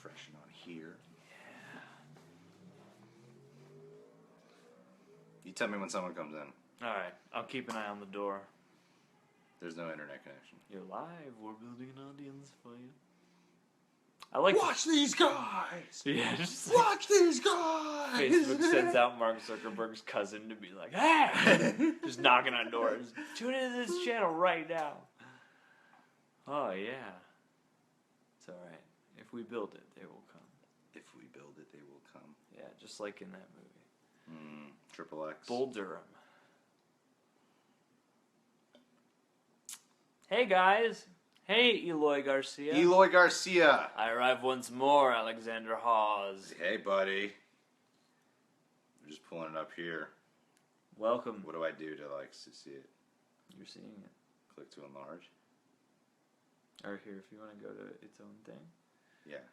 refreshing on here. Yeah. You tell me when someone comes in. Alright, I'll keep an eye on the door. There's no internet connection. You're live. We're building an audience for you. I like Watch these guys! Yeah, just Watch these guys! Facebook sends out Mark Zuckerberg's cousin to be like, hey! Just knocking on doors. Tune into this channel right now. Oh, yeah. It's alright. If we build it, they will come. If we build it, they will come. Yeah, just like in that movie. Triple X. Bull Durham. Hey, guys. Hey, Eloy Garcia. Eloy Garcia. I arrive once more, Alexander Hawes. Hey, buddy. I'm just pulling it up here. Welcome. What do I do to, see it? You're seeing it. Click to enlarge. Or here, if you want to go to its own thing. Yeah.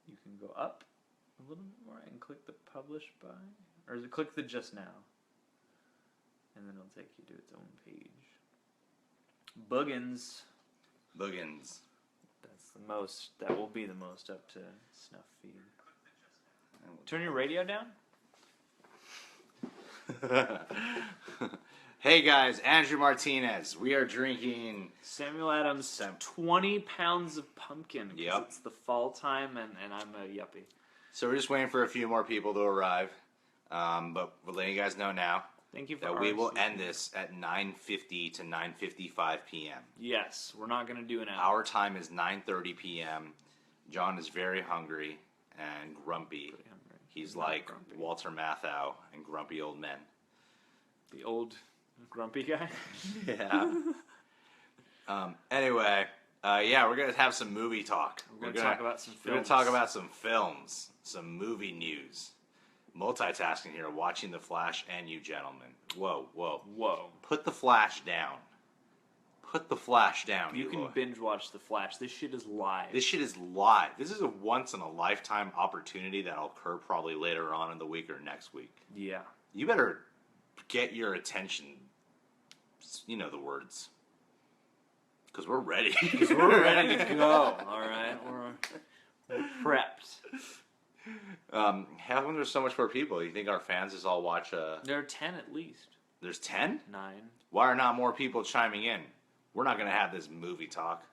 You can go up a little bit more and click the publish by. Or is it click the just now? And then it'll take you to its own page. Buggins. Buggins. That's the most. That will be the most up to snuff feed. Turn your radio down. Hey guys, Andrew Martinez. We are drinking Samuel Adams' 20 pounds of pumpkin. Yep. It's the fall time, and I'm a yuppie. So we're just waiting for a few more people to arrive. But we're letting you guys know now Thank you for that we will end this at 9:50 to 9:55 p.m. Yes, we're not going to do an hour. Our time is 9:30 p.m. John is very hungry and grumpy. Pretty hungry. He's Not like grumpy. Walter Matthau and grumpy old men. The old grumpy guy. Yeah. Anyway, yeah, we're gonna have some movie talk. We're gonna talk about some films. We're gonna talk about some films, some movie news. Multitasking here, watching The Flash and you gentlemen. Whoa, whoa. Whoa. Put the Flash down. Put the Flash down. You can binge watch The Flash. This shit is live. This shit is live. This is a once in a lifetime opportunity that'll occur probably later on in the week or next week. Yeah. You better get your attention. You know the words. Because we're ready. Because we're ready to go. All right. We're prepped. How come there's so much more people? You think our fans just all watch There are 10 at least. There's 10? 9. Why are not more people chiming in? We're not going to have this movie talk.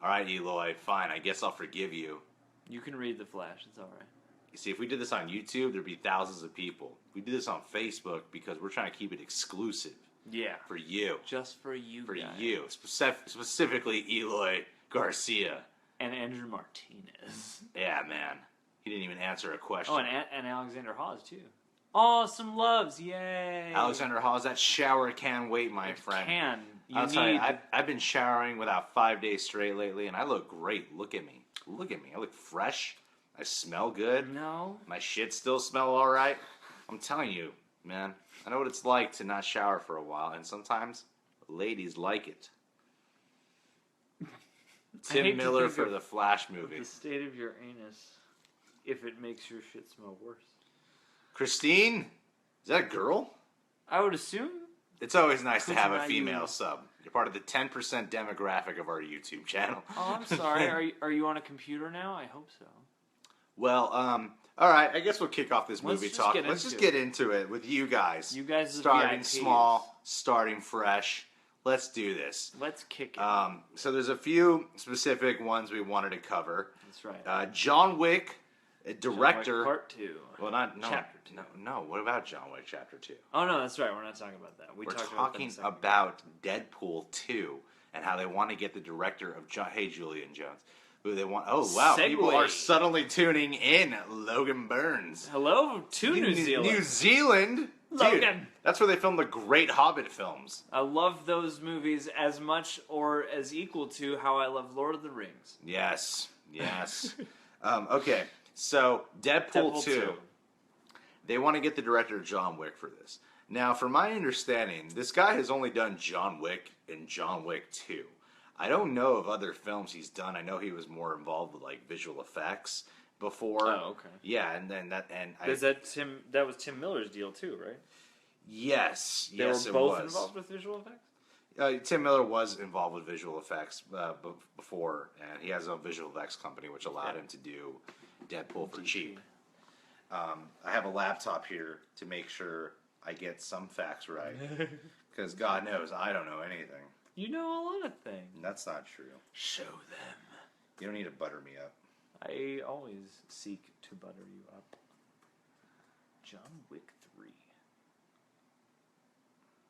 All right, Eloy, fine. I guess I'll forgive you. You can read The Flash. It's all right. You see, if we did this on YouTube, there'd be thousands of people. We do this on Facebook because we're trying to keep it exclusive. Yeah. For you. Just for you For guys. you. Specifically, Eloy Garcia. And Andrew Martinez. Yeah, man. He didn't even answer a question. Oh, and Alexander Hawes, too. Oh, some loves. Yay. Alexander Hawes, that shower can wait, my friend. Can. I'll tell you, I've been showering without 5 days straight lately, and I look great. Look at me. Look at me. I look fresh. I smell good. No. My shit still smell all right. I'm telling you, man. I know what it's like to not shower for a while, and sometimes ladies like it. Tim Miller for the Flash movie. The state of your anus, if it makes your shit smell worse. Christine? Is that a girl? I would assume. It's always nice to have a Not female you. sub. You're part of the 10% demographic of our YouTube channel. Oh, I'm sorry. Are you on a computer now? I hope so. Well, all right. I guess we'll kick off this Let's movie just talk. get Let's into just get into it with you guys. You guys, are starting VIPs. small, starting fresh. Let's do this. Let's kick it. So there's a few specific ones we wanted to cover. That's right. John Wick, director. John Wick Part 2. Well, not no, Chapter 2. no. What about John Wick Chapter 2? Oh no, that's right. We're not talking about that. We're talked talking about, about Deadpool 2 and how they want to get the director of John. Hey, Julian Jones. Who they want? Oh wow! Segue. People are suddenly tuning in. Logan Burns. Hello to New Zealand. New Zealand. Logan. Dude, that's where they filmed the great Hobbit films. I love those movies as much or as equal to how I love Lord of the Rings. Yes. Okay, so Deadpool 2. They want to get the director of John Wick for this. Now, from my understanding, this guy has only done John Wick and John Wick 2. I don't know of other films he's done. I know he was more involved with like visual effects before. Oh, okay. Yeah, and then that was Tim Miller's deal too, right? Yes, They yes, were both it was. involved with visual effects? Tim Miller was involved with visual effects before, and he has a visual effects company which allowed him to do Deadpool for cheap. I have a laptop here to make sure I get some facts right. Because God knows I don't know anything. You know a lot of things. That's not true. Show them. You don't need to butter me up. I always seek to butter you up. John Wick 3.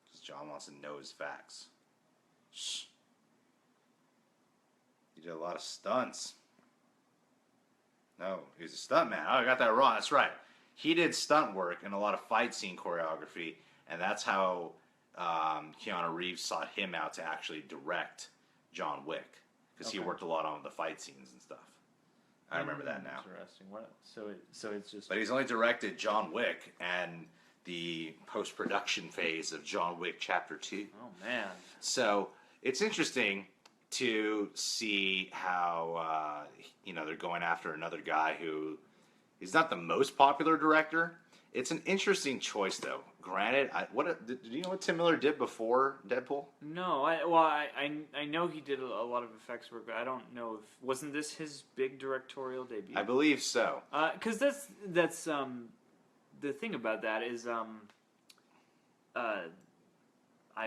Because John wants to know his facts. Shh. He did a lot of stunts. No, he was a stuntman. Oh, I got that wrong. That's right. He did stunt work and a lot of fight scene choreography, and that's how Keanu Reeves sought him out to actually direct John Wick, because he worked a lot on the fight scenes and stuff. I remember that now. Interesting. What? So it's just. But he's only directed John Wick and the post-production phase of John Wick Chapter 2. Oh man. So it's interesting to see how they're going after another guy who is not the most popular director. It's an interesting choice, though. Granted, do you know what Tim Miller did before Deadpool? No, I know he did a lot of effects work, but I don't know if wasn't this his big directorial debut? I believe so. Because that's the thing about that is I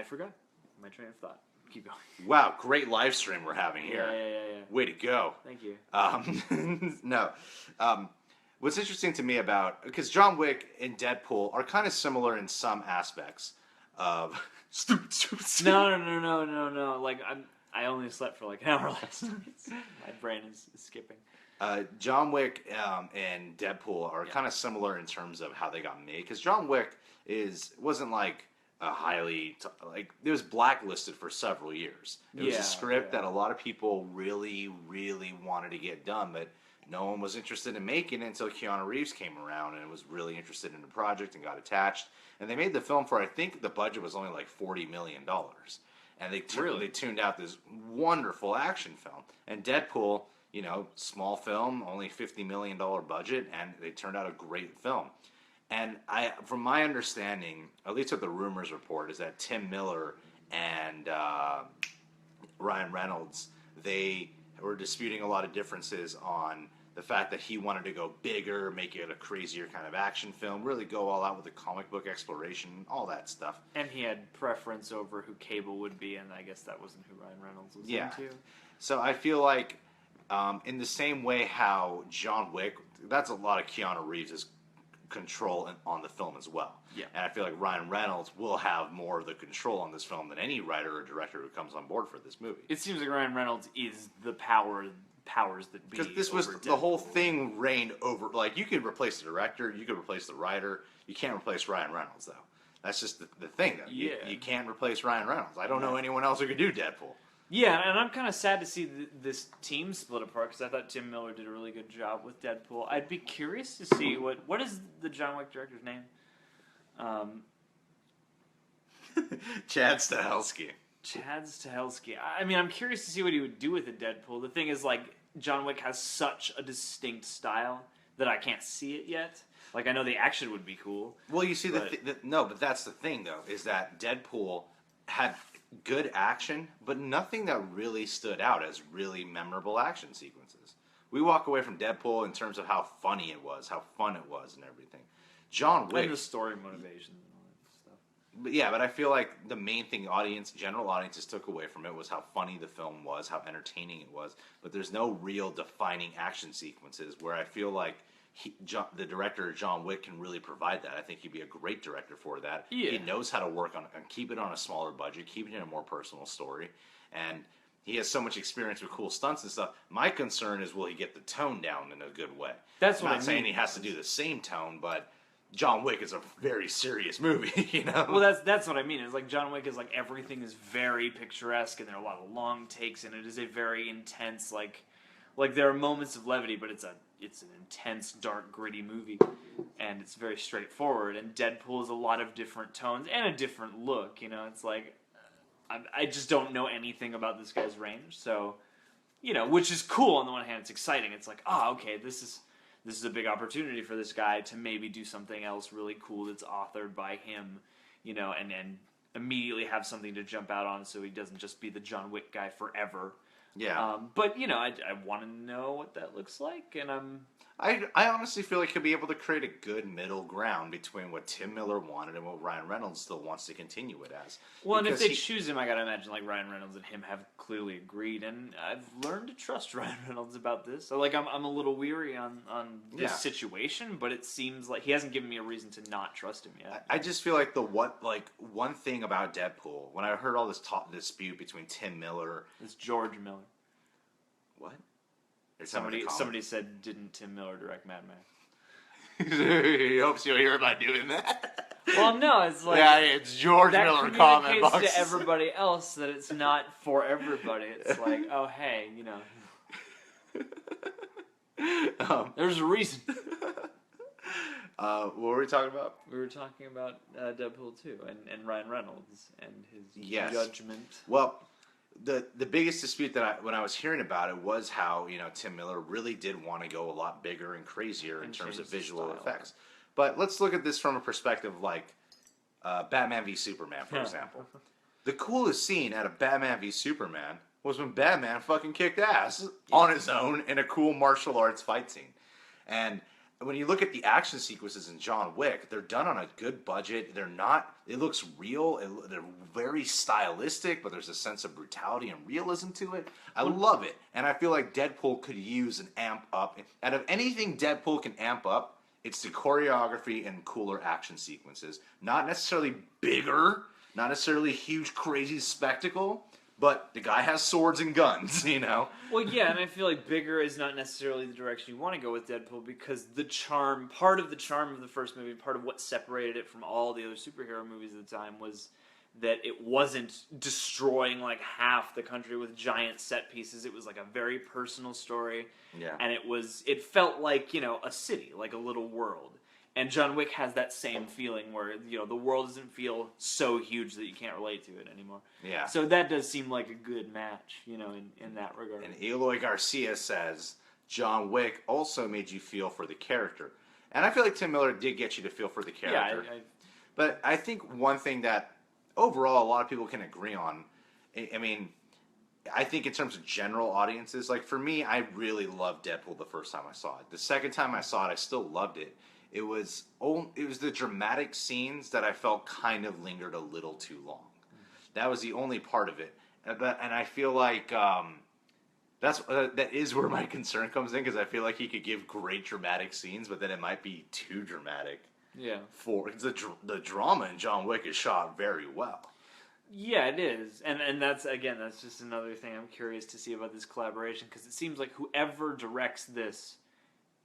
forgot my train of thought. Keep going. Wow, great live stream we're having here. Yeah. Way to go. Thank you. No. What's interesting to me because John Wick and Deadpool are kind of similar in some aspects of stupid. No. Like I only slept for like an hour last night. My brain is skipping. John Wick and Deadpool are kind of similar in terms of how they got made. Because John Wick wasn't like a it was blacklisted for several years. It was a script that a lot of people really, really wanted to get done, but no one was interested in making it until Keanu Reeves came around and was really interested in the project and got attached. And they made the film for, I think the budget was only like $40 million. And they tuned out this wonderful action film. And Deadpool, small film, only $50 million budget, and they turned out a great film. And from my understanding, at least what the rumors report, is that Tim Miller and Ryan Reynolds, they were disputing a lot of differences on the fact that he wanted to go bigger, make it a crazier kind of action film, really go all out with the comic book exploration, all that stuff. And he had preference over who Cable would be, and I guess that wasn't who Ryan Reynolds was into. So I feel like in the same way how John Wick, that's a lot of Keanu Reeves' control on the film as well. Yeah. And I feel like Ryan Reynolds will have more of the control on this film than any writer or director who comes on board for this movie. It seems like Ryan Reynolds is the powers that be. Because this was the whole thing reigned over. Like, you could replace the director, you could replace the writer. You can't replace Ryan Reynolds, though. That's just the thing, though. Yeah. You can't replace Ryan Reynolds. I don't know anyone else who could do Deadpool. Yeah, and I'm kind of sad to see this team split apart, because I thought Tim Miller did a really good job with Deadpool. I'd be curious to see what is the John Wick director's name? Chad Stahelski. Chad Stahelski. I mean, I'm curious to see what he would do with a Deadpool. The thing is, like, John Wick has such a distinct style that I can't see it yet. Like, I know the action would be cool. Well, you see, but that's the thing, though, is that Deadpool had good action, but nothing that really stood out as really memorable action sequences. We walk away from Deadpool in terms of how funny it was, how fun it was, and everything. John Wick... And the story motivations and all that stuff. But yeah, but I feel like the main thing general audiences took away from it was how funny the film was, how entertaining it was, but there's no real defining action sequences where I feel like the director John Wick can really provide that. I think he'd be a great director for that. Yeah. He knows how to work on and keep it on a smaller budget, keep it in a more personal story, and he has so much experience with cool stunts and stuff. My concern is, will he get the tone down in a good way? That's I'm what not saying he has to do the same tone, but John Wick is a very serious movie, you know? Well, that's what I mean. It's like John Wick is like everything is very picturesque, and there are a lot of long takes, and it is a very intense, like there are moments of levity, but it's an intense, dark, gritty movie, and it's very straightforward. And Deadpool is a lot of different tones and a different look. You know, it's like I just don't know anything about this guy's range, so which is cool. On the one hand, it's exciting. It's like, okay, this is a big opportunity for this guy to maybe do something else really cool that's authored by him, and immediately have something to jump out on, so he doesn't just be the John Wick guy forever. Yeah. But I want to know what that looks like, and I honestly feel like he'll be able to create a good middle ground between what Tim Miller wanted and what Ryan Reynolds still wants to continue it as. Well, and if Because they choose him, I gotta imagine like Ryan Reynolds and him have clearly agreed, and I've learned to trust Ryan Reynolds about this. So like I'm a little weary on this situation, but it seems like he hasn't given me a reason to not trust him yet. I just feel like one thing about Deadpool, when I heard all this dispute between Tim Miller, It's George Miller. what? Somebody said, didn't Tim Miller direct Mad Max? He hopes you'll hear about doing that. Well, no, it's like Yeah, it's George that Miller comment communicates box. to everybody else that it's not for everybody. It's like, oh hey, there's a reason. What were we talking about? We were talking about Deadpool 2 and Ryan Reynolds and his Yes. judgment. Well, the biggest dispute that when I was hearing about it was how Tim Miller really did want to go a lot bigger and crazier in terms of visual effects. But let's look at this from a perspective like Batman v Superman, for example. The coolest scene out of Batman v Superman was when Batman fucking kicked ass on his own in a cool martial arts fight scene. And when you look at the action sequences in John Wick, they're done on a good budget. It looks real. They're very stylistic, but there's a sense of brutality and realism to it. I love it. And I feel like Deadpool could use an amp up. Out of anything Deadpool can amp up, it's the choreography and cooler action sequences. Not necessarily bigger, not necessarily huge, crazy spectacle, but the guy has swords and guns, Well, yeah, and I feel like bigger is not necessarily the direction you want to go with Deadpool, because part of the charm of the first movie, part of what separated it from all the other superhero movies at the time was that it wasn't destroying like half the country with giant set pieces. It was like a very personal story. Yeah. And it felt like, a city, like a little world. And John Wick has that same feeling where, the world doesn't feel so huge that you can't relate to it anymore. Yeah. So that does seem like a good match, in that regard. And Eloy Garcia says, John Wick also made you feel for the character. And I feel like Tim Miller did get you to feel for the character. Yeah, But I think one thing that overall a lot of people can agree on, I think in terms of general audiences, like for me, I really loved Deadpool the first time I saw it. The second time I saw it, I still loved it. It was the dramatic scenes that I felt kind of lingered a little too long. That was the only part of it. And I feel like that is where my concern comes in, because I feel like he could give great dramatic scenes, but then it might be too dramatic. Yeah. Because the drama in John Wick is shot very well. Yeah, it is. And that's just another thing I'm curious to see about this collaboration, because it seems like whoever directs this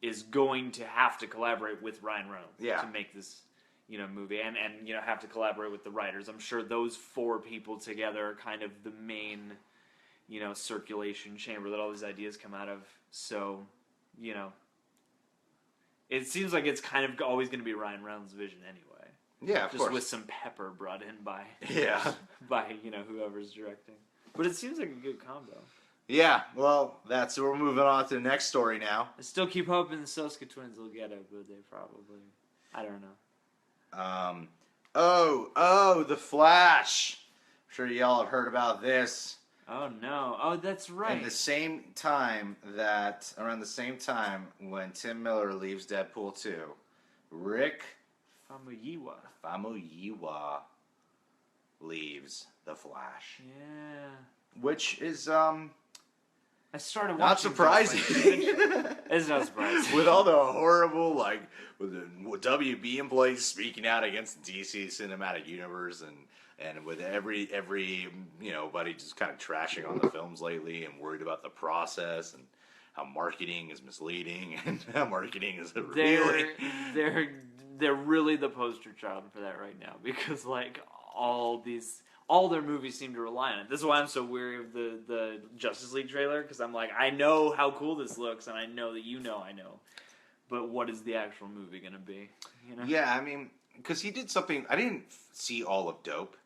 is going to have to collaborate with Ryan Reynolds to make this, movie, and have to collaborate with the writers. I'm sure those four people together are kind of the main, circulation chamber that all these ideas come out of. So, it seems like it's kind of always going to be Ryan Reynolds' vision anyway. Yeah, of course. Just with some pepper brought in by by whoever's directing. But it seems like a good combo. Yeah, well, we're moving on to the next story now. I still keep hoping the Soska twins will get it, but they probably, I don't know. The Flash. I'm sure y'all have heard about this. Oh no! Oh, that's right. Around the same time when Tim Miller leaves Deadpool 2, Rick Famuyiwa leaves the Flash. Yeah. Which is I started watching. not surprising. It's not surprising. With all the horrible, with the WB employees speaking out against the DC cinematic universe, and with every buddy just kind of trashing on the films lately and worried about the process and how marketing is misleading and how marketing is revealing. They're really the poster child for that right now, because all their movies seem to rely on it. This is why I'm so weary of the Justice League trailer, because I'm like, I know how cool this looks, and I know that I know. But what is the actual movie going to be? Yeah, because he did something. I didn't see all of Dope,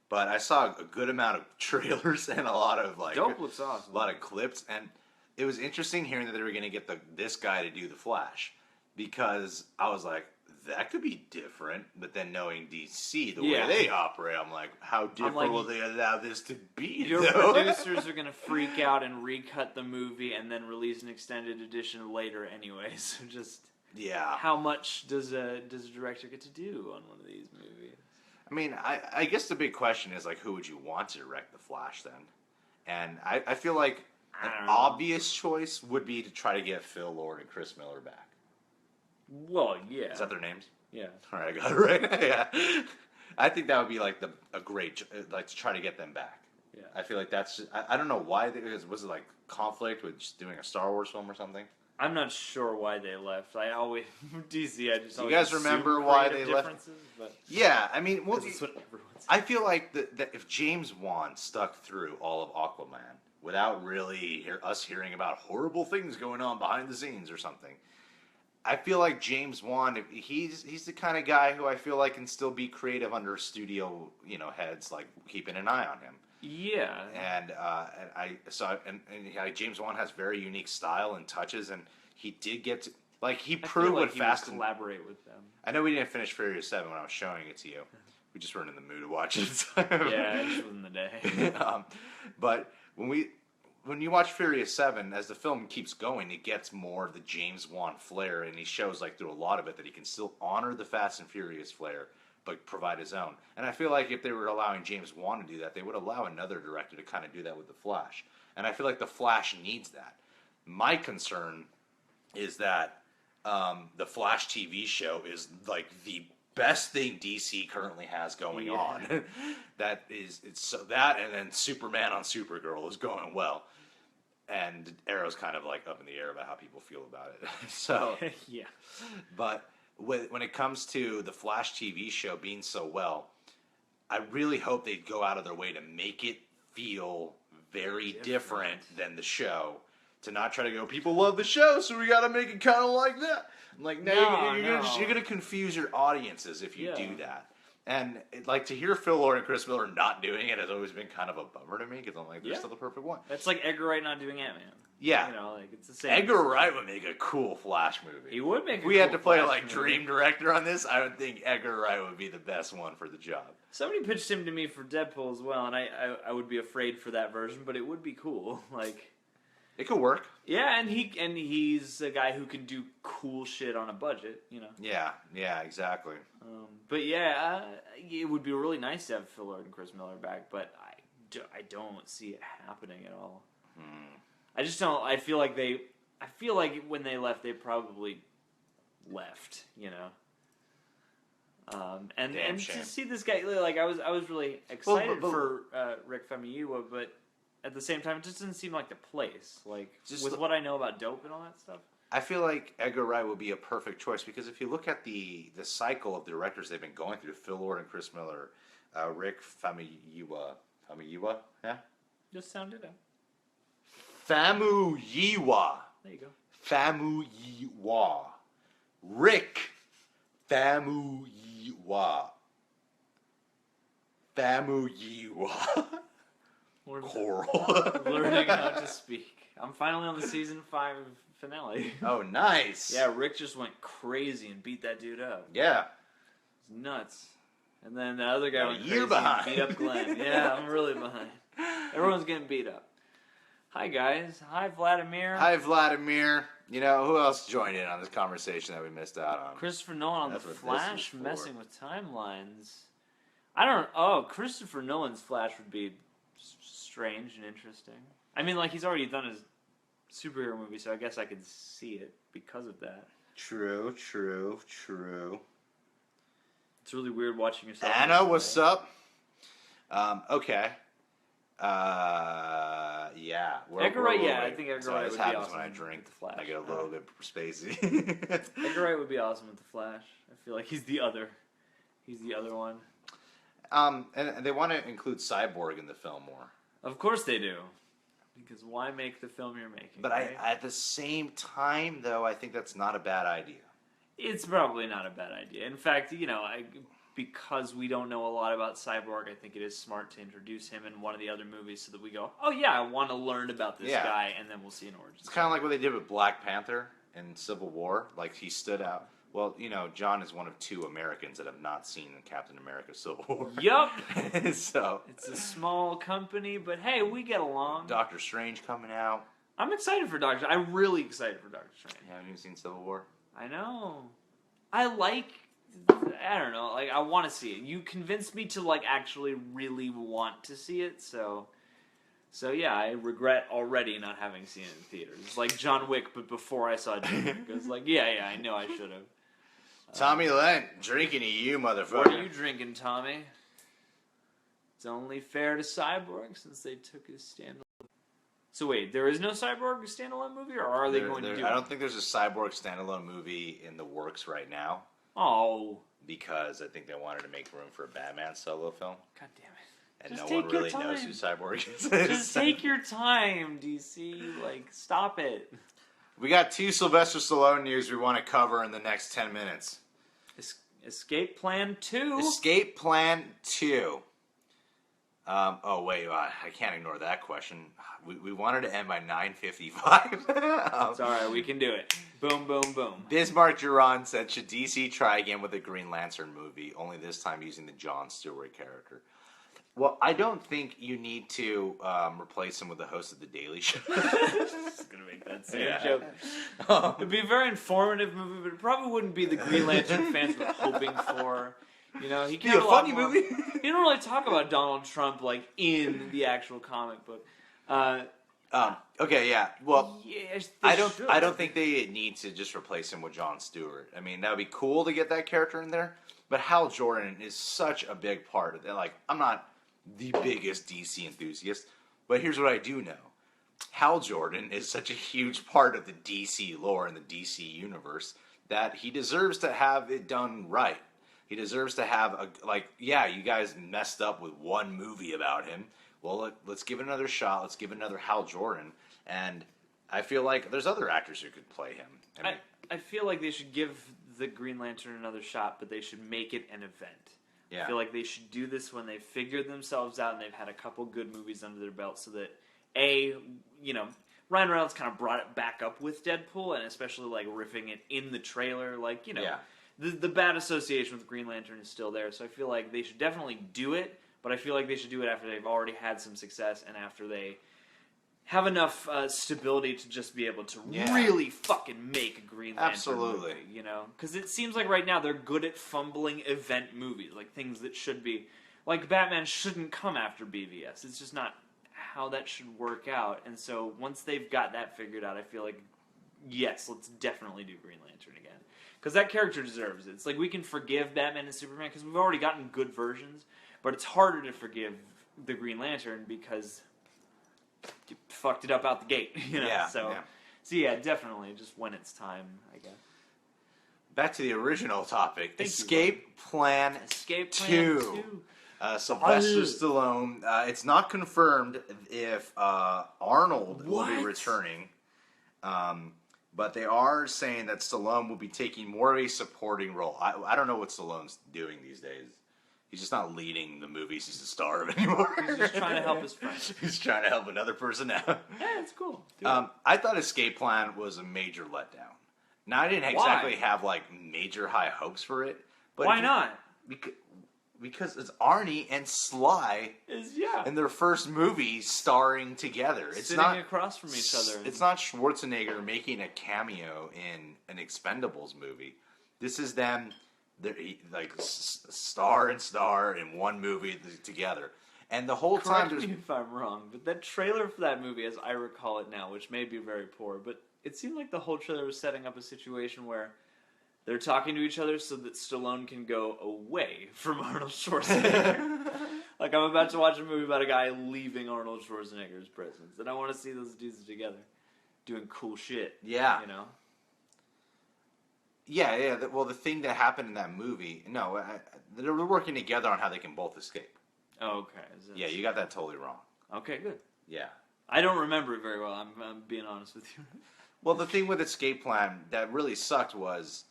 but I saw a good amount of trailers and a lot of Dope looks awesome. A lot of clips, and it was interesting hearing that they were going to get this guy to do the Flash, because I was like, that could be different. But then knowing DC, the Yeah. way they operate, I'm like, how different like, will they allow this to be? Your though? producers are gonna freak out and recut the movie and then release an extended edition later anyway. So just Yeah. how much does a director get to do on one of these movies? I mean, I guess the big question is, like, who would you want to direct The Flash then? And I feel like an obvious choice would be to try to get Phil Lord and Chris Miller back. Well, yeah. Is that their names? Yeah. All right, I got it right. Yeah. I think that would be like a great, like, to try to get them back. Yeah. I feel like that's just, I don't know why. Was it like conflict with just doing a Star Wars film or something? I'm not sure why they left. I always DC. I just. You always guys assume remember why creative they left? differences, but Yeah, I mean, well, 'cause it's what everyone says. I feel like that if James Wan stuck through all of Aquaman without really us hearing about horrible things going on behind the scenes or something, I feel like James Wan, he's the kind of guy who I feel like can still be creative under studio, heads, like keeping an eye on him. Yeah. And James Wan has very unique style and touches, and he did get to, like, he I feel proved like what he Fast would and collaborate with them. I know we didn't finish Furious 7 when I was showing it to you. We just weren't in the mood to watch it. Yeah, it just wasn't the day. But when you watch Furious 7, as the film keeps going, it gets more of the James Wan flair, and he shows, like, through a lot of it that he can still honor the Fast and Furious flair, but provide his own. And I feel like if they were allowing James Wan to do that, they would allow another director to kind of do that with The Flash. And I feel like The Flash needs that. My concern is that the Flash TV show is, like, the best thing DC currently has going on. That and then Superman on Supergirl is going well. And Arrow's kind of, like, up in the air about how people feel about it. So, Yeah. But when it comes to the Flash TV show being so well, I really hope they go out of their way to make it feel very different than the show. To not try to go, people love the show, so we got to make it kind of like that. I'm like, you're gonna confuse your audiences if you do that. And to hear Phil Lord and Chris Miller not doing it has always been kind of a bummer to me, because I'm like, they're still the perfect one. That's like Edgar Wright not doing Ant-Man. Yeah. It's the same. Edgar Wright would make a cool Flash movie. He would make. If we had to play dream director on this, I would think Edgar Wright would be the best one for the job. Somebody pitched him to me for Deadpool as well, and I would be afraid for that version, but it would be cool. It could work. Yeah, and he's a guy who can do cool shit on a budget, Yeah, exactly. But yeah, it would be really nice to have Phil Lord and Chris Miller back, but I don't see it happening at all. I just don't. I feel like when they left, they probably left, and shame. to see this guy, I was really excited for Rick Famuyiwa, but at the same time, it just didn't seem like the place. What I know about dope and all that stuff. I feel like Edgar Wright would be a perfect choice, because if you look at the cycle of directors they've been going through, Phil Lord and Chris Miller, Rick Famuyiwa, yeah? Just sound it out. Famuyiwa. There you go. Famuyiwa. Rick Famuyiwa. Famuyiwa. Coral. Learning how to speak. I'm finally on the season 5 finale. Oh, nice. Yeah, Rick just went crazy and beat that dude up. Yeah. It's nuts. And then the other guy went crazy and beat up Glenn. Yeah, I'm really behind. Everyone's getting beat up. Hi, guys. Hi, Vladimir. Hi, Vladimir. Who else joined in on this conversation that we missed out on? Christopher Nolan on That's The what Flash this is for. messing with timelines. Christopher Nolan's Flash would be strange and interesting. I mean, he's already done his superhero movie, so I guess I could see it because of that. True. It's really weird watching yourself. Anna, what's up? Okay. Yeah. Edgar Wright, I think Edgar Wright would be awesome when I drink. with The Flash. I get a little bit spacey. Edgar Wright would be awesome with The Flash. I feel like he's the other one. And they want to include Cyborg in the film more. Of course they do. Because why make the film you're making? But right? at the same time, though, I think that's not a bad idea. It's probably not a bad idea. In fact, because we don't know a lot about Cyborg, I think it is smart to introduce him in one of the other movies so that we go, oh yeah, I want to learn about this guy, and then we'll see an origin. It's kind of like what they did with Black Panther in Civil War. He stood out. Well, John is one of 2 Americans that have not seen Captain America Civil War. Yup. So it's a small company, but hey, we get along. Doctor Strange coming out. I'm excited for Doctor. I'm really excited for Doctor Strange. You haven't even seen Civil War? I know. I don't know. Like, I want to see it. You convinced me to actually really want to see it. So yeah, I regret already not having seen it in theaters. It's like John Wick, but before I saw Dunkirk. It was like, yeah, I know I should have. Tommy Lent, drinking to you, motherfucker. What are you drinking, Tommy? It's only fair to Cyborg since they took his standalone. So wait, there is no Cyborg standalone movie, or are they going to do it? I don't think there's a Cyborg standalone movie in the works right now. Oh. Because I think they wanted to make room for a Batman solo film. God damn it. And Just no one really take your knows time. who Cyborg is. Just take your time, DC. Stop it. We got 2 Sylvester Stallone news we want to cover in the next 10 minutes. Escape Plan 2. Escape Plan 2. Oh, wait, I can't ignore that question. We wanted to end by 9:55. It's alright, we can do it. Boom, boom, boom. Bismarck Duran said, should DC try again with a Green Lantern movie, only this time using the Jon Stewart character? Well, I don't think you need to replace him with the host of The Daily Show. Just gonna make that same joke. It'd be a very informative movie, but it probably wouldn't be the Green Lantern fans were hoping for. He can't be a funny movie. He don't really talk about Donald Trump in the actual comic book. Okay, yeah. Well, yes, I don't think they need to just replace him with Jon Stewart. I mean, that would be cool to get that character in there, but Hal Jordan is such a big part of it. I'm not the biggest DC enthusiast, but here's what I do know. Hal Jordan is such a huge part of the DC lore and the DC universe that he deserves to have it done right. He deserves to have you guys messed up with one movie about him. Well, let's give it another shot. Let's give it another Hal Jordan. And I feel like there's other actors who could play him. I feel like they should give the Green Lantern another shot, but they should make it an event. Yeah. I feel like they should do this when they've figured themselves out and they've had a couple good movies under their belt so that, Ryan Reynolds kind of brought it back up with Deadpool and especially, riffing it in the trailer. The bad association with Green Lantern is still there, so I feel like they should definitely do it, but I feel like they should do it after they've already had some success and after they have enough stability to just be able to really fucking make a Green Lantern movie, Because it seems like right now they're good at fumbling event movies, things that should be... Batman shouldn't come after BVS. It's just not how that should work out. And so once they've got that figured out, I feel like, yes, let's definitely do Green Lantern again. Because that character deserves it. It's we can forgive Batman and Superman because we've already gotten good versions, but it's harder to forgive the Green Lantern because... you fucked it up out the gate, So definitely, just when it's time, I guess. Back to the original topic. Escape Plan 2. Sylvester Stallone. It's not confirmed if Arnold will be returning, but they are saying that Stallone will be taking more of a supporting role. I don't know what Stallone's doing these days. He's just not leading the movies he's the star of anymore. He's just trying to help his friends. He's trying to help another person out. Yeah, it's cool. I thought Escape Plan was a major letdown. Now, I didn't exactly have, major high hopes for it. But why not? Because it's Arnie and Sly in their first movie starring together. It's sitting across from each other. It's not Schwarzenegger making a cameo in an Expendables movie. This is them... they're star and star in one movie together, and the whole time. Correct me if I'm wrong, but that trailer for that movie, as I recall it now, which may be very poor, but it seemed like the whole trailer was setting up a situation where they're talking to each other so that Stallone can go away from Arnold Schwarzenegger. I'm about to watch a movie about a guy leaving Arnold Schwarzenegger's presence, and I want to see those dudes together doing cool shit. Yeah, Yeah. Well, the thing that happened in that movie, they're working together on how they can both escape. Oh, okay. Yeah, you got that totally wrong. Okay, good. Yeah. I don't remember it very well. I'm being honest with you. Well, the thing with Escape Plan that really sucked was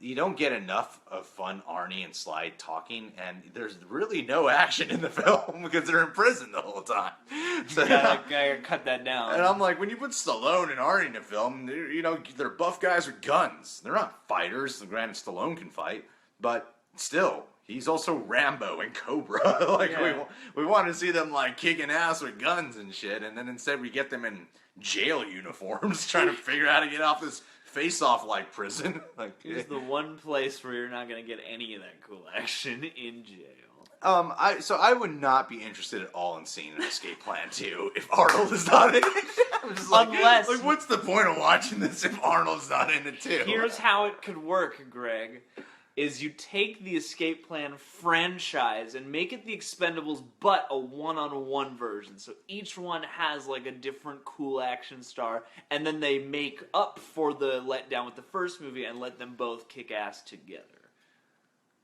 you don't get enough of fun Arnie and Sly talking, and there's really no action in the film because they're in prison the whole time. So, you gotta cut that down. And I'm like, when you put Stallone and Arnie in a film, they're buff guys with guns. They're not fighters. Granted, Stallone can fight, but still, he's also Rambo and Cobra. We want to see them like kicking ass with guns and shit, and then instead we get them in jail uniforms trying to figure out how to get off this face-off like prison. It's the one place where you're not gonna get any of that cool action in jail. I would not be interested at all in seeing an Escape Plan 2 if Arnold is not in it. I'm just Unless, what's the point of watching this if Arnold's not in it too? Here's how it could work, Greg. Is you take the Escape Plan franchise and make it the Expendables, but a one-on-one version. So each one has like a different cool action star, and then they make up for the letdown with the first movie and let them both kick ass together.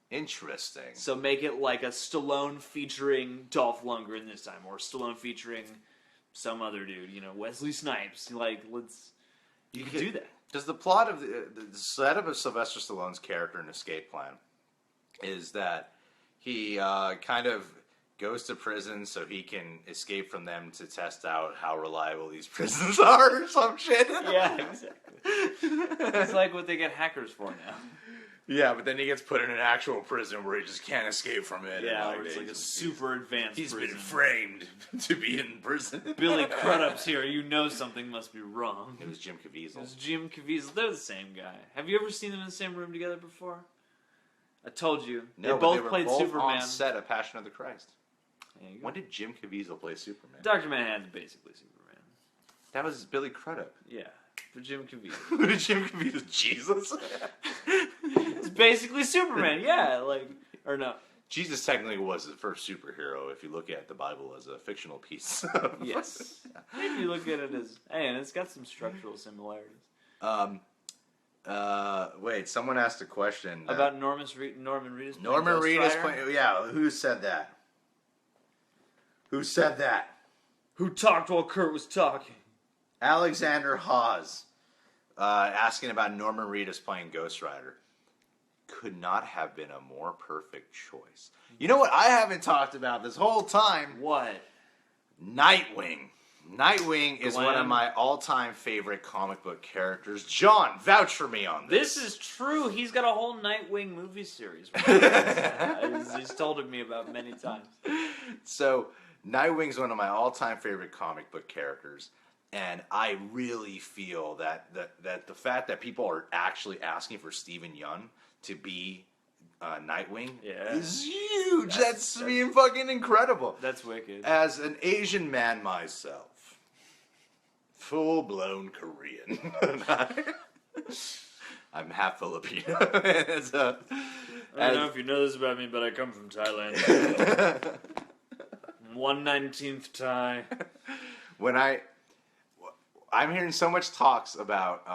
Interesting. So make it like a Stallone featuring Dolph Lundgren this time, or Stallone featuring some other dude, Wesley Snipes. You could do that. Because the plot of the setup of Sylvester Stallone's character in Escape Plan is that he kind of goes to prison so he can escape from them to test out how reliable these prisons are or some shit. Yeah, exactly. It's like what they get hackers for now. Yeah, but then he gets put in an actual prison where he just can't escape from it. Yeah, where it's like a super advanced prison. He's been framed to be in prison. Billy Crudup's here. Something must be wrong. It was Jim Caviezel. They're the same guy. Have you ever seen them in the same room together before? I told you. No, they both were played both Superman. on set of Passion of the Christ. When did Jim Caviezel play Superman? Dr. Manhattan's basically Superman. That was Billy Crudup. Yeah, for Jim Caviezel. Jim Caviezel, Jesus. It's basically Superman, yeah. Or no. Jesus technically was the first superhero if you look at the Bible as a fictional piece. Yes. Maybe you look at it as, and it's got some structural similarities. Wait, someone asked a question. About Norman Reedus. Norman Reedus playing, yeah, who said that? Who said that? Who talked while Kurt was talking? Alexander Hawes asking about Norman Reedus playing Ghost Rider. Could not have been a more perfect choice. You know what I haven't talked about this whole time? What? Nightwing. Nightwing is one of my all-time favorite comic book characters. John, vouch for me on this. This is true. He's got a whole Nightwing movie series. He's told it me about many times. So, Nightwing's one of my all-time favorite comic book characters. And I really feel that the fact that people are actually asking for Steven Yeun to be Nightwing is huge. That's being fucking incredible. That's wicked. As an Asian man myself, full-blown Korean. I'm half Filipino. I don't know if you know this about me, but I come from Thailand. 1/19th Thai. When I'm hearing so much talks about,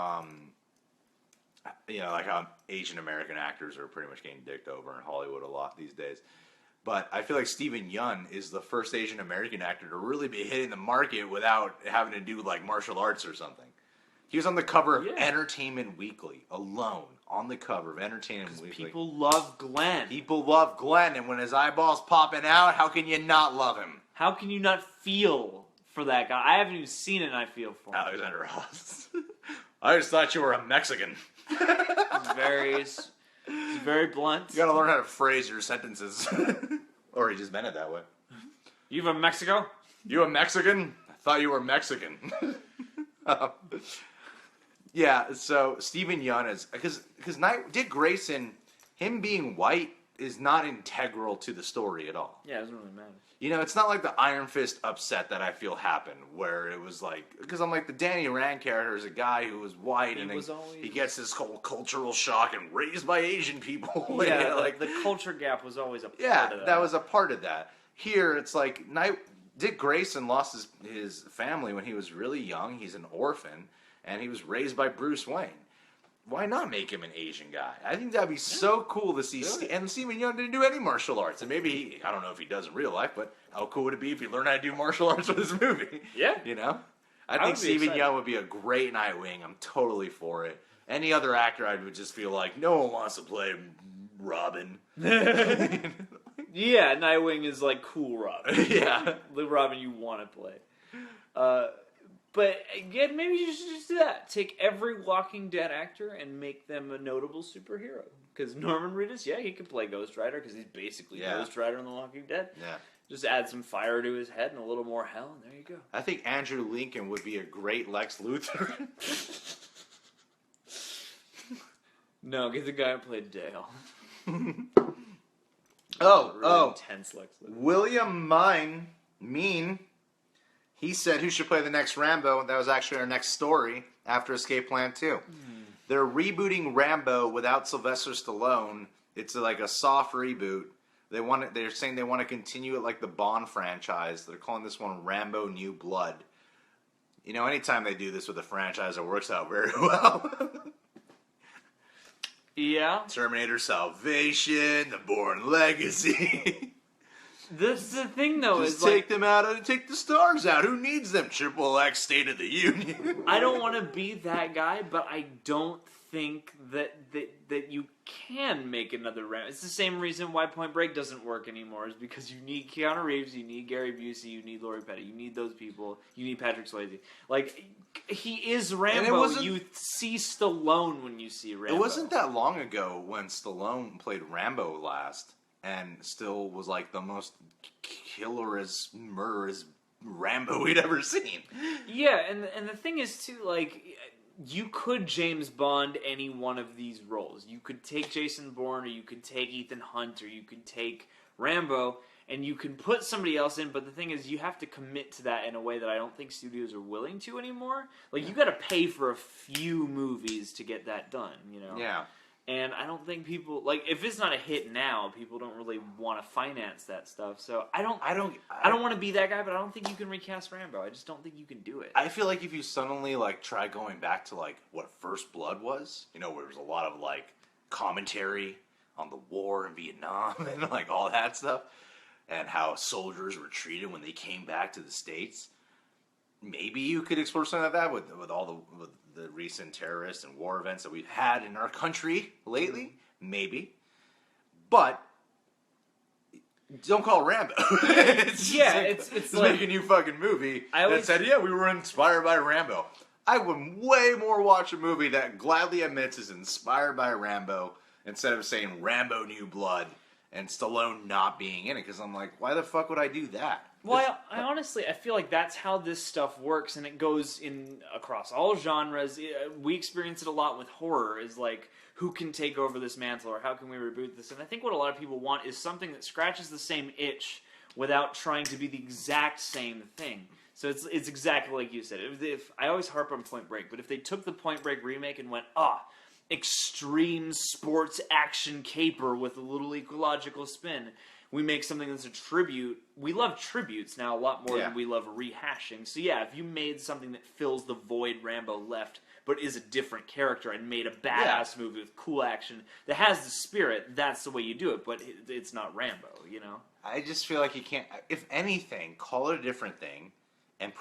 like how Asian American actors are pretty much getting dicked over in Hollywood a lot these days. But I feel like Steven Yeun is the first Asian American actor to really be hitting the market without having to do like martial arts or something. He was on the cover of Entertainment Weekly, alone, on the cover of Entertainment Weekly. People love Glenn. People love Glenn, and when his eyeballs popping out, how can you not love him? How can you not feel for that guy? I haven't even seen it, and I feel for him. Alexander Ross. I just thought you were a Mexican. He's very blunt. You gotta learn how to phrase your sentences. Or he just meant it that way. You from Mexico? You a Mexican? I thought you were Mexican. Yeah, so Steven Yeun is... Because Dick Grayson, him being white is not integral to the story at all. Yeah, it doesn't really matter. It's not like the Iron Fist upset that I feel happened, where it was like... Because I'm like, the Danny Rand character is a guy who was white, he gets this whole cultural shock and raised by Asian people. Yeah, like the culture gap was always a part of that. Yeah, that was a part of that. Here, it's like, Dick Grayson lost his family when he was really young. He's an orphan, and he was raised by Bruce Wayne. Why not make him an Asian guy? I think that'd be so cool to see. And Steven Yeun didn't do any martial arts. And maybe, I don't know if he does in real life, but how cool would it be if he learned how to do martial arts with this movie? Yeah. I think Steven Yeun would be a great Nightwing. I'm totally for it. Any other actor, I would just feel like no one wants to play Robin. Yeah, Nightwing is like cool Robin. Yeah. The Robin you want to play. But again, maybe you should just do that. Take every Walking Dead actor and make them a notable superhero. Because Norman Reedus, yeah, he could play Ghost Rider because he's basically Ghost Rider in The Walking Dead. Yeah. Just add some fire to his head and a little more hell, and there you go. I think Andrew Lincoln would be a great Lex Luthor. No, get the guy who played Dale. Really intense Lex Luthor. William Mean, he said who should play the next Rambo, and that was actually our next story after Escape Plan 2. They're rebooting Rambo without Sylvester Stallone. It's like a soft reboot. They're saying they want to continue it like the Bond franchise. They're calling this one Rambo New Blood. You know, anytime they do this with a franchise, it works out very well. Yeah. Terminator Salvation, The Bourne Legacy. That's the thing, though. Just take them out and take the stars out. Who needs them? Triple X State of the Union. I don't want to be that guy, but I don't think that you can make another Rambo. It's the same reason why Point Break doesn't work anymore, is because you need Keanu Reeves, you need Gary Busey, you need Lori Petty, you need those people, you need Patrick Swayze. Like, he is Rambo. You see Stallone when you see Rambo. It wasn't that long ago when Stallone played Rambo last, and still was like the most killerous, murderous Rambo we'd ever seen. Yeah, and the thing is too, like, you could James Bond any one of these roles. You could take Jason Bourne, or you could take Ethan Hunt, or you could take Rambo, and you can put somebody else in, but the thing is, you have to commit to that in a way that I don't think studios are willing to anymore. Like, you gotta pay for a few movies to get that done, you know? Yeah. And I don't think people, like, if it's not a hit now, people don't really want to finance that stuff. So I don't want to be that guy, but I don't think you can recast Rambo. I just don't think you can do it. I feel like if you suddenly, like, try going back to, like, what First Blood was, you know, where there was a lot of, like, commentary on the war in Vietnam and, like, all that stuff, and how soldiers were treated when they came back to the States, maybe you could explore something like that with the recent terrorist and war events that we've had in our country lately. Maybe. But don't call it Rambo. It's like make a new fucking movie that said, yeah, we were inspired by Rambo. I would way more watch a movie that gladly admits is inspired by Rambo instead of saying Rambo New Blood and Stallone not being in it, because I'm like, why the fuck would I do that? Well, I honestly, I feel like that's how this stuff works, and it goes in across all genres. We experience it a lot with horror, is like, who can take over this mantle, or how can we reboot this? And I think what a lot of people want is something that scratches the same itch without trying to be the exact same thing. So it's exactly like you said. If I always harp on Point Break, but if they took the Point Break remake and went, extreme sports action caper with a little ecological spin, we make something that's a tribute. We love tributes now a lot more than we love rehashing. So yeah, if you made something that fills the void Rambo left, but is a different character, and made a badass movie with cool action that has the spirit, that's the way you do it. But it's not Rambo, you know? I just feel like you can't, if anything, call it a different thing and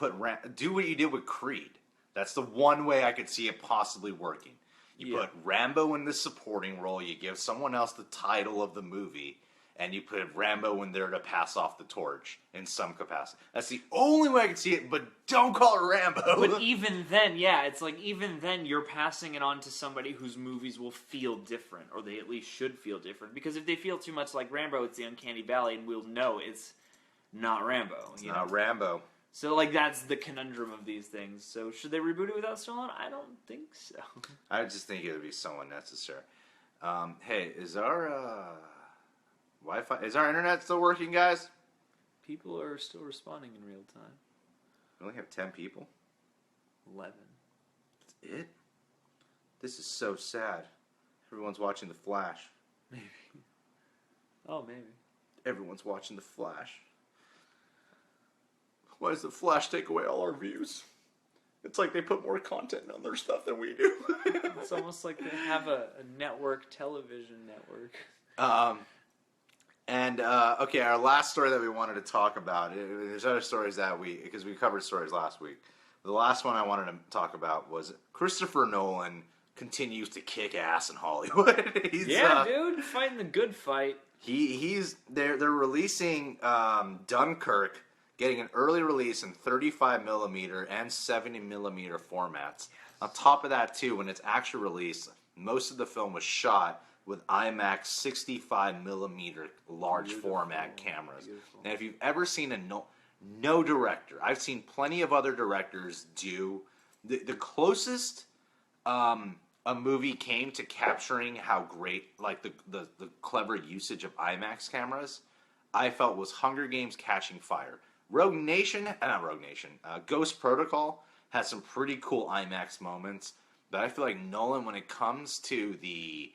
do what you did with Creed. That's the one way I could see it possibly working. You put Rambo in the supporting role, you give someone else the title of the movie, and you put Rambo in there to pass off the torch in some capacity. That's the only way I can see it, but don't call it Rambo. But even then, it's like, even then you're passing it on to somebody whose movies will feel different, or they at least should feel different. Because if they feel too much like Rambo, it's the uncanny valley, and we'll know it's not Rambo. It's not Rambo. So, like, that's the conundrum of these things. So, should they reboot it without Stallone? I don't think so. I just think it would be so unnecessary. Hey, is our Wi-Fi, is our internet still working, guys? People are still responding in real time. We only have 10 people? 11. That's it? This is so sad. Everyone's watching The Flash. Maybe. Oh, maybe. Everyone's watching The Flash. Why does The Flash take away all our views? It's like they put more content on their stuff than we do. It's almost like they have a network, television network. Okay, our last story that we wanted to talk about, there's other stories because we covered stories last week. The last one I wanted to talk about was Christopher Nolan continues to kick ass in Hollywood. Dude, fighting the good fight. They're releasing Dunkirk, getting an early release in 35mm and 70mm formats. Yes. On top of that, too, when it's actually released, most of the film was shot with IMAX 65mm large format cameras. Beautiful. And if you've ever seen no director, I've seen plenty of other directors do the closest a movie came to capturing how great, like the clever usage of IMAX cameras, I felt was Hunger Games Catching Fire. Ghost Protocol has some pretty cool IMAX moments, but I feel like Nolan, when it comes to the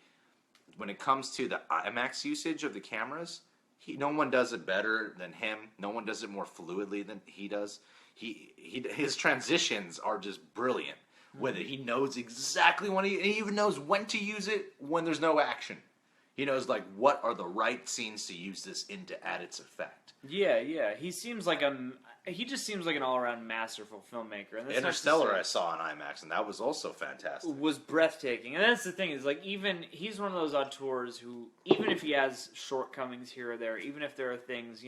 IMAX usage of the cameras, no one does it better than him. No one does it more fluidly than he does. His transitions are just brilliant. With it, he knows exactly when he even knows when to use it when there's no action. He knows like what are the right scenes to use this in to add its effect. Yeah. He just seems like an all-around masterful filmmaker. And Interstellar I saw on IMAX, and that was also fantastic. Was breathtaking. And that's the thing, is like, he's one of those auteurs who, even if he has shortcomings here or there, even if there are things,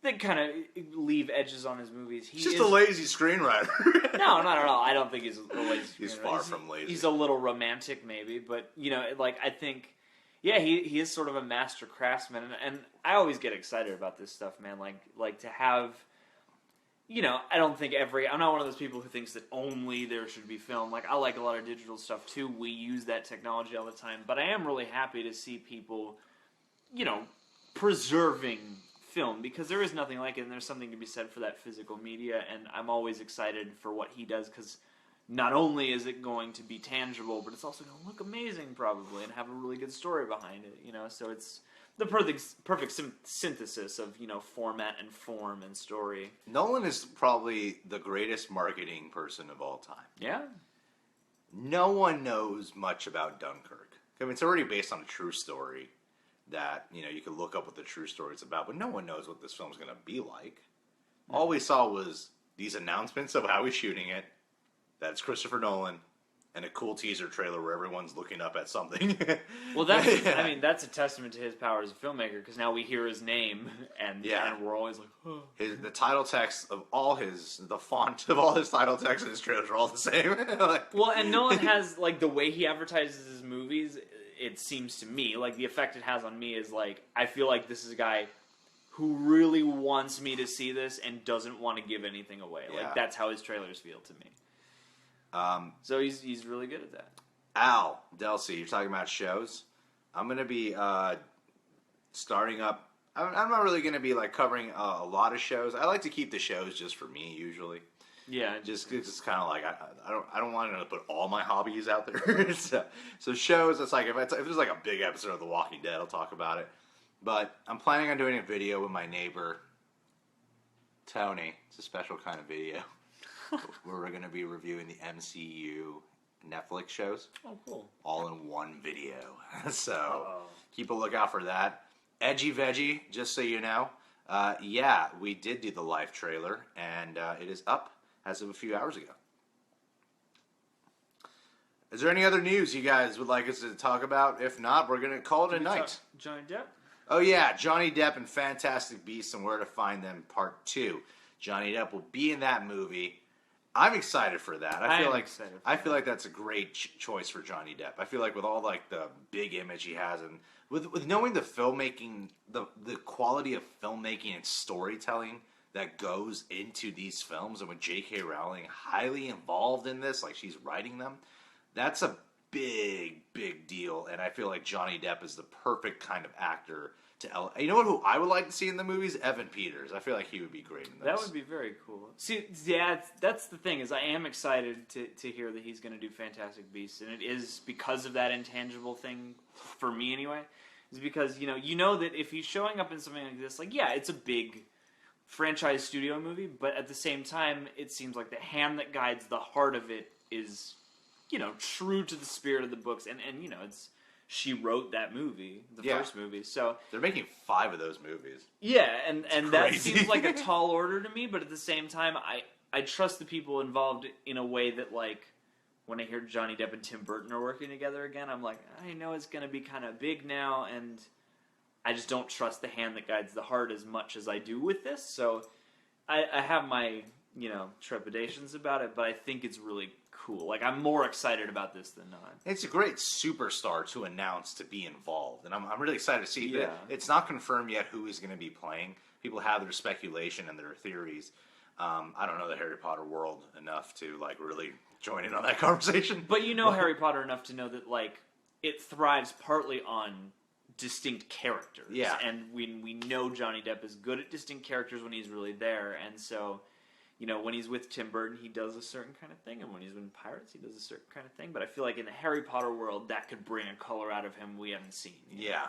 that kind of leave edges on his movies. He's just a lazy screenwriter. No, not at all. I don't think he's a lazy screenwriter. He's far from lazy. He's a little romantic, maybe, but, I think, he is sort of a master craftsman, and I always get excited about this stuff, man. Like to have, I don't think I'm not one of those people who thinks that only there should be film. Like, I like a lot of digital stuff, too. We use that technology all the time, but I am really happy to see people, preserving film, because there is nothing like it, and there's something to be said for that physical media, and I'm always excited for what he does, because not only is it going to be tangible, but it's also going to look amazing, probably, and have a really good story behind it, so it's the perfect synthesis of, format and form and story. Nolan is probably the greatest marketing person of all time. Yeah. No one knows much about Dunkirk. I mean, it's already based on a true story that, you can look up what the true story is about, but no one knows what this film's going to be like. All we saw was these announcements of how he's shooting it, that's Christopher Nolan, and a cool teaser trailer where everyone's looking up at something. Well, that's a testament to his power as a filmmaker, because now we hear his name, and we're always like, oh. The title text of the font of all his title text in his trailers are all the same. Well, and Nolan has, the way he advertises his movies, it seems to me, the effect it has on me is, I feel like this is a guy who really wants me to see this and doesn't want to give anything away. Yeah. That's how his trailers feel to me. So he's really good at that. Al, Delcy, you're talking about shows. I'm going to be starting up. I'm not really going to be covering a lot of shows. I like to keep the shows just for me usually. Yeah, just it's kind of I don't want to put all my hobbies out there. so shows, it's if there's a big episode of The Walking Dead, I'll talk about it. But I'm planning on doing a video with my neighbor Tony. It's a special kind of video where we're going to be reviewing the MCU Netflix shows. Oh, cool! All in one video. So keep a lookout for that. Edgy Veggie, just so you know. We did do the live trailer, and it is up as of a few hours ago. Is there any other news you guys would like us to talk about? If not, we're going to call it a night. Johnny Depp? Oh, yeah. Johnny Depp and Fantastic Beasts and Where to Find Them Part 2. Johnny Depp will be in that movie. I'm excited for that. I feel like that's a great choice for Johnny Depp. I feel like with all the big image he has, and with knowing the filmmaking, the quality of filmmaking and storytelling that goes into these films, and with J.K. Rowling highly involved in this, she's writing them, that's a big deal. And I feel like Johnny Depp is the perfect kind of actor to you know who I would like to see in the movies? Evan Peters. I feel like he would be great in those. That would be very cool. See, yeah, that's the thing, is I am excited to hear that he's going to do Fantastic Beasts, and it is because of that intangible thing, for me anyway, is because, you know that if he's showing up in something like this, it's a big franchise studio movie, but at the same time, it seems like the hand that guides the heart of it is, true to the spirit of the books, and she wrote that movie, the first movie, so they're making 5 of those movies. Yeah, and that seems like a tall order to me, but at the same time, I trust the people involved in a way that when I hear Johnny Depp and Tim Burton are working together again, I'm like, I know it's going to be kind of big now, and I just don't trust the hand that guides the heart as much as I do with this. So I have my, trepidations about it, but I think it's really cool. Like, I'm more excited about this than not. It's a great superstar to announce to be involved, and I'm really excited to see. Yeah. It's not confirmed yet who he's going to be playing. People have their speculation and their theories. I don't know the Harry Potter world enough to really join in on that conversation. But Harry Potter enough to know that it thrives partly on distinct characters. Yeah. And we know Johnny Depp is good at distinct characters when he's really there, and so when he's with Tim Burton, he does a certain kind of thing, and when he's with Pirates, he does a certain kind of thing. But I feel like in the Harry Potter world, that could bring a color out of him we haven't seen. Yeah.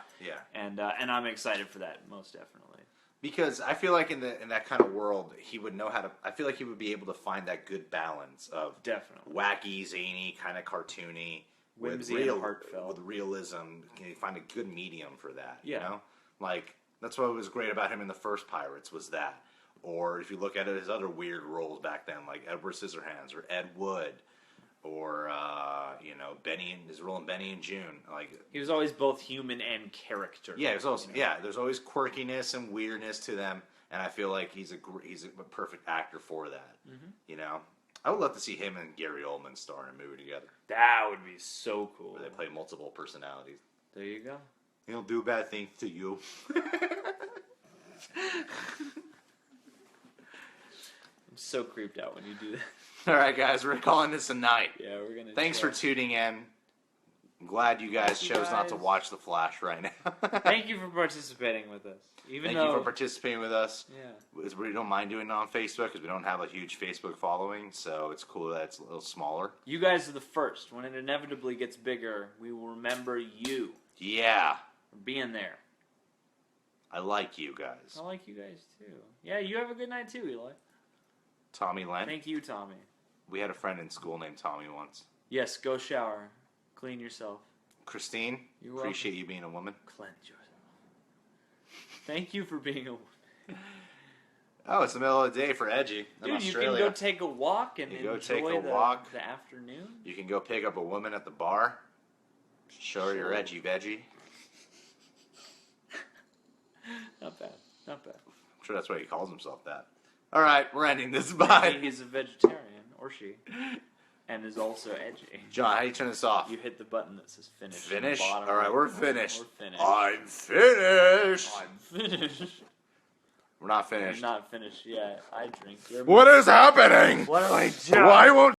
And I'm excited for that, most definitely. Because I feel like in that kind of world, he would know how to. I feel like he would be able to find that good balance of definitely wacky, zany, kind of cartoony, whimsy and heartfelt, with realism. Can you find a good medium for that? Yeah. That's what was great about him in the first Pirates was that. Or if you look at his other weird roles back then, like Edward Scissorhands or Ed Wood, or Benny and his role in Benny and June. He was always both human and character. Yeah, there's always quirkiness and weirdness to them, and I feel like he's a perfect actor for that. Mm-hmm. I would love to see him and Gary Oldman star in a movie together. That would be so cool. Where they play multiple personalities. There you go. He'll do bad things to you. I'm so creeped out when you do that. All right, guys, we're calling this a night. Yeah, we're gonna. Thanks for tuning in. I'm glad you guys chose not to watch The Flash right now. Thank you for participating with us. Thank you for participating with us. Yeah. We don't mind doing it on Facebook because we don't have a huge Facebook following, so it's cool that it's a little smaller. You guys are the first. When it inevitably gets bigger, we will remember you. Yeah. For being there. I like you guys. I like you guys too. Yeah, you have a good night too, Eli. Tommy Len. Thank you, Tommy. We had a friend in school named Tommy once. Yes, go shower. Clean yourself. Christine, appreciate you being a woman. Cleanse yourself. Thank you for being a woman. Oh, it's the middle of the day for Edgy. Dude, you can go take a walk and enjoy the afternoon. You can go pick up a woman at the bar. Show her your edgy veggie. Not bad. I'm sure that's why he calls himself that. All right, we're ending this. Bye. Maybe he's a vegetarian, or she, and is also edgy. John, how do you turn this off? You hit the button that says finish. Finish? All right, we're finished. We're finished. I'm finished. I'm finished. We're not finished. I'm not finished yet. I drink. What is happening? What do I do? Why won't